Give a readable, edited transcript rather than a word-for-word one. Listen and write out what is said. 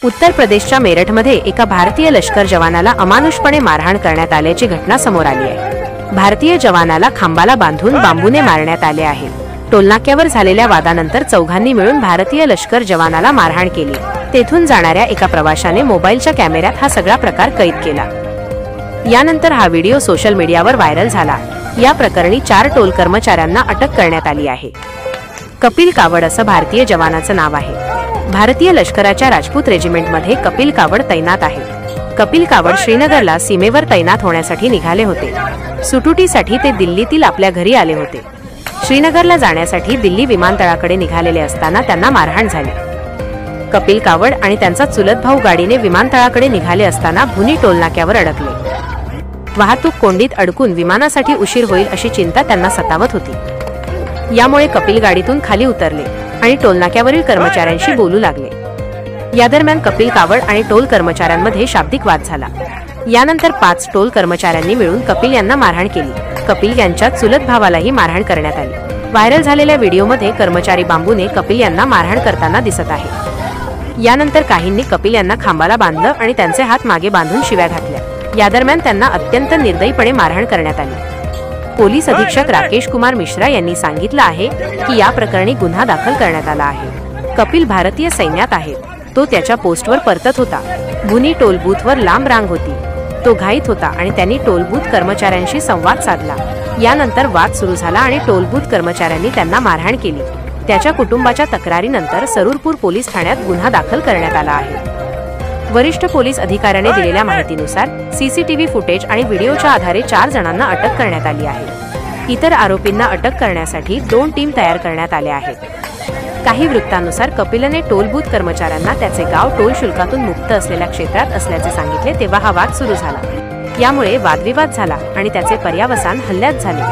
उत्तर प्रदेशच्या मेरठमध्ये एका भारतीय लष्कर जवानाला अमानुषपणे मारहाण करण्यात आल्याची घटना समोर आली आहे। भारतीय जवानाला खांबाला बांधून बांबूने मारण्यात आले आहे। टोलनाक्यावर झालेल्या वादानंतर चौघांनी मिळून भारतीय लष्कर जवानाला मारहाण केली। तेथून जाणाऱ्या एका प्रवाशाने मोबाईलच्या कॅमेऱ्यात हा सगळा प्रकार कैद केला। यानंतर हा व्हिडिओ सोशल मीडियावर व्हायरल झाला। या प्रकरणी 4 टोल कर्मचाऱ्यांना अटक करण्यात आली आहे। कपिल कावड असं भारतीय जवानाचं नाव आहे। भारतीय लष्कराच्या राजपूत रेजिमेंटमध्ये कपिल कावड तैनात आहे। कपिल कावड श्रीनगरला सीमेवर तैनात होण्यासाठी निघाले होते। सुटुटीसाठी ते दिल्लीतील आपल्या घरी आले होते। श्रीनगरला जाण्यासाठी दिल्ली विमानतळाकडे निघालेले असताना त्यांना मारहाण झाली। कपिल कावड आणि त्यांचा चुलत भाऊ गाडीने विमानतळाकडे निघाले असताना भुनी टोलनाक्यावर अडकले। वाहतूक कोंडीत अडकून विमानासाठी उशीर होईल अशी चिंता त्यांना सतावत होती। यामुळे कपिल गाडीतून खाली उतरले आणि टोलनाक्यावरील कर्मचाऱ्यांशी बोलू लागले। या दरम्यान कपिल कावड आणि टोल कर्मचाऱ्यांमध्ये शाब्दिक वाद झाला। यानंतर 5 टोल कर्मचाऱ्यांनी मिळून कपिल यांना मारहाण केली। कपिल यांच्या चुलत भावालाही मारहाण करण्यात आली। व्हायरल झालेल्या व्हिडिओमध्ये कर्मचारी बांबूने कपिल यांना मारहाण करताना दिसत आहे। यानंतर काहींनी कपिल यांना खांबाला बांधलं आणि त्यांचे हात मागे बांधून शिव्या घातल्या। या दरम्यान त्यांना अत्यंत निर्दयीपणे मारहाण करण्यात आली। पोलीस अधीक्षक राकेश कुमार मिश्रा यांनी सांगितलं आहे की या प्रकरणी गुन्हा दाखल करण्यात आला आहे। कपिल भारतीय सैन्यात आहे। तो त्याच्या पोस्टवर परतत होता। भुनी टोल बूथवर लांब रांग होती। तो घाईत होता आणि त्यांनी टोल बूथ कर्मचाऱ्यांशी संवाद साधला। यानंतर वाद सुरू झाला आणि टोल बूथ कर्मचाऱ्यांनी त्यांना मारहाण केली। त्याच्या कुटुंबाच्या तक्रारीनंतर सरूरपूर पोलीस ठाण्यात गुन्हा दाखल करण्यात आला आहे। वरिष्ठ पोलीस अधिकाऱ्याने दिलेल्या माहितीनुसार सीसीटीव्ही फुटेज आणि व्हिडिओच्या आधारे 4 जणांना अटक करण्यात आली आहे। इतर आरोपींना अटक करण्यासाठी 2 टीम तयार करण्यात आल्या आहेत। काही वृत्तांनुसार कपिलने टोल बूथ कर्मचाऱ्यांना त्याचे गाव टोल शुल्कातून मुक्त असलेल्या क्षेत्रात असल्याचे सांगितले, तेव्हा हा वाद सुरू झाला। यामुळे वादविवाद झाला आणि त्याचे पर्यावसान हल्ल्यात झाले।